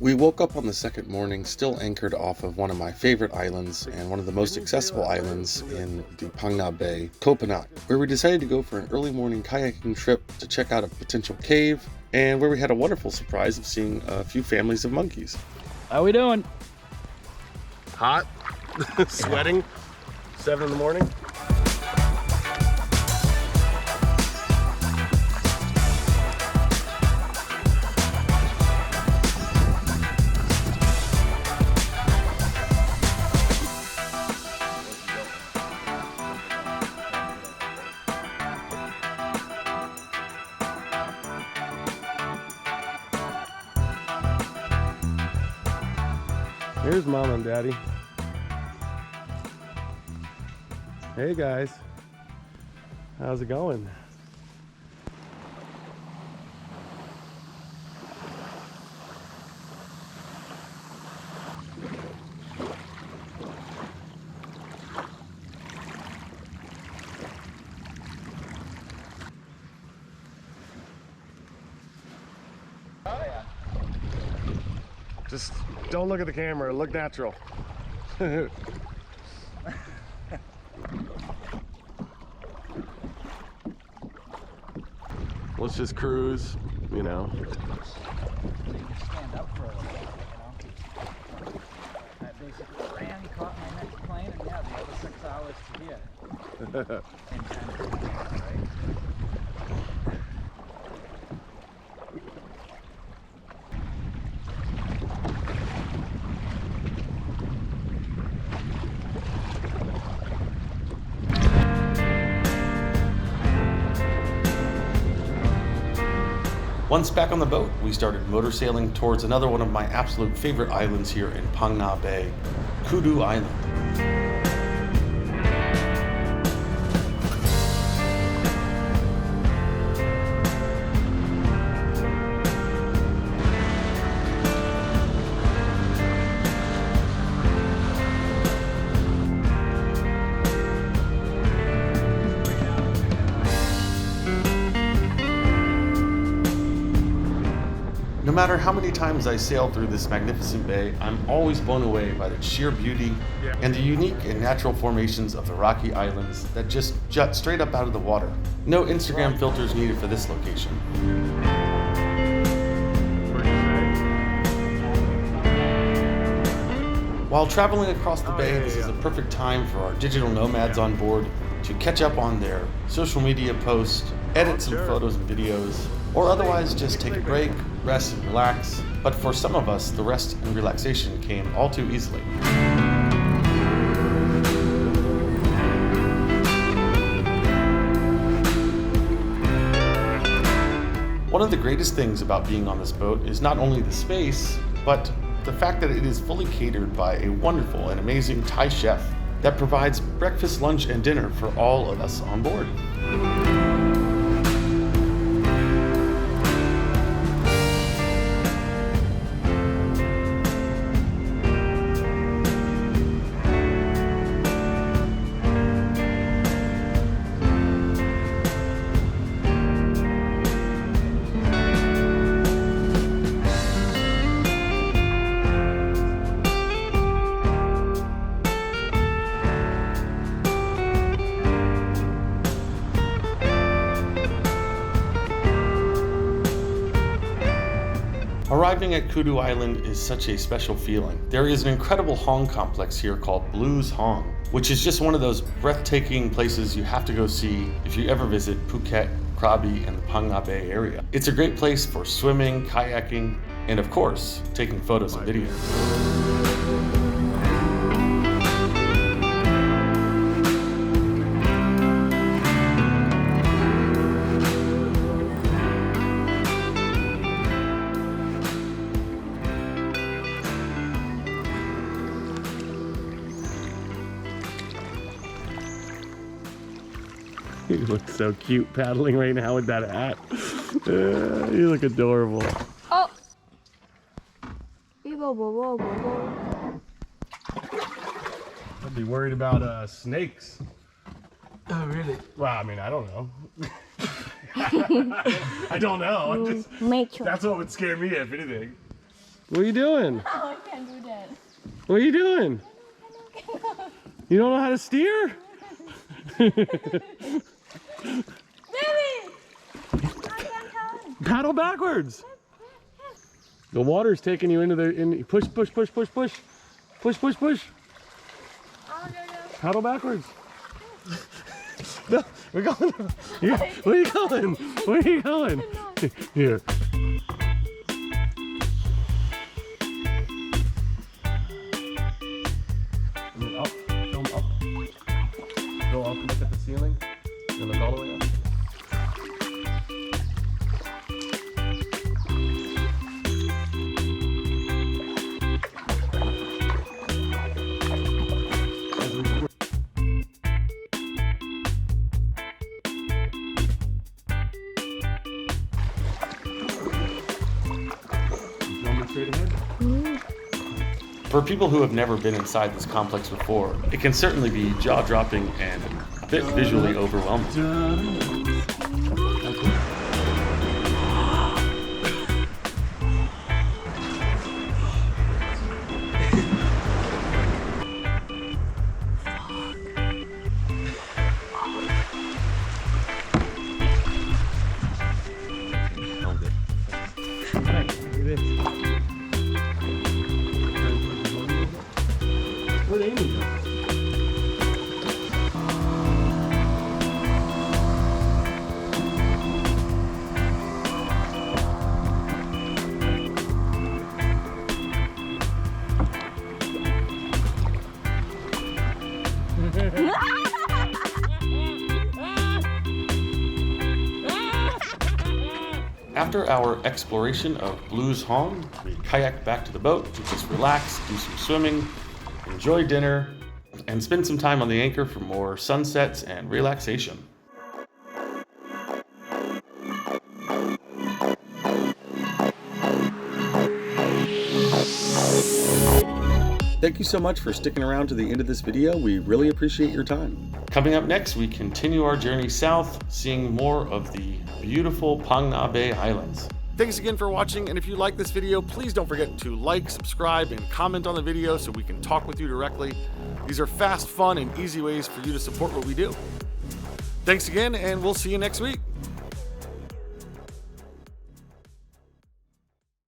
We woke up on the second morning still anchored off of one of my favorite islands and one of the most accessible islands in the Phang Nga Bay, Koh Panak, where we decided to go for an early morning kayaking trip to check out a potential cave and where we had a wonderful surprise of seeing a few families of monkeys. How we doing? Hot, sweating, 7 in the morning. Here's Mom and Daddy. Hey guys, how's it going? Just don't look at the camera, look natural. Let's just cruise, you know. Stand up for a little bit, you know. I basically ran, caught my next plane, and yeah, the other 6 hours to get. And kind of, right? Once back on the boat, we started motor sailing towards another one of my absolute favorite islands here in Phang Nga Bay, Kudu Island. No matter how many times I sail through this magnificent bay, I'm always blown away by the sheer beauty and the unique and natural formations of the rocky islands that just jut straight up out of the water. No Instagram filters needed for this location. While traveling across the bay, this is a perfect time for our digital nomads on board to catch up on their social media posts, edit some photos and videos, or otherwise just take a break, rest and relax. But for some of us, the rest and relaxation came all too easily. One of the greatest things about being on this boat is not only the space, but the fact that it is fully catered by a wonderful and amazing Thai chef that provides breakfast, lunch, and dinner for all of us on board. Arriving at Kudu Island is such a special feeling. There is an incredible Hong complex here called Blues Hong, which is just one of those breathtaking places you have to go see if you ever visit Phuket, Krabi, and the Phang Nga Bay area. It's a great place for swimming, kayaking, and of course, taking photos and videos. You look so cute paddling right now with that hat. You look adorable. Oh! I'd be worried about snakes. Oh, really? Well, I mean, I don't know. I don't know. I'm just, Make sure. that's what would scare me, if anything. What are you doing? Oh, I can't do that. What are you doing? You don't know how to steer? Baby! I can't turn. Paddle backwards. The water's taking you into the push, push, push, push, push. Push, push, push. Oh, no, no. Paddle backwards. No, we're going. Here. Where are you going? Where are you going? Here. And then up, film up. Go up and look at the ceiling. And look all the way up. Straight ahead. For people who have never been inside this complex before, it can certainly be jaw-dropping and a bit visually overwhelming. Where'd Amy go? After our exploration of Blues Hong, we kayak back to the boat to just relax, do some swimming, enjoy dinner, and spend some time on the anchor for more sunsets and relaxation. Thank you so much for sticking around to the end of this video. We really appreciate your time. Coming up next, we continue our journey south, seeing more of the beautiful Phang Nga Bay Islands. Thanks again for watching, and if you like this video, please don't forget to like, subscribe, and comment on the video so we can talk with you directly. These are fast, fun, and easy ways for you to support what we do. Thanks again, and we'll see you next week.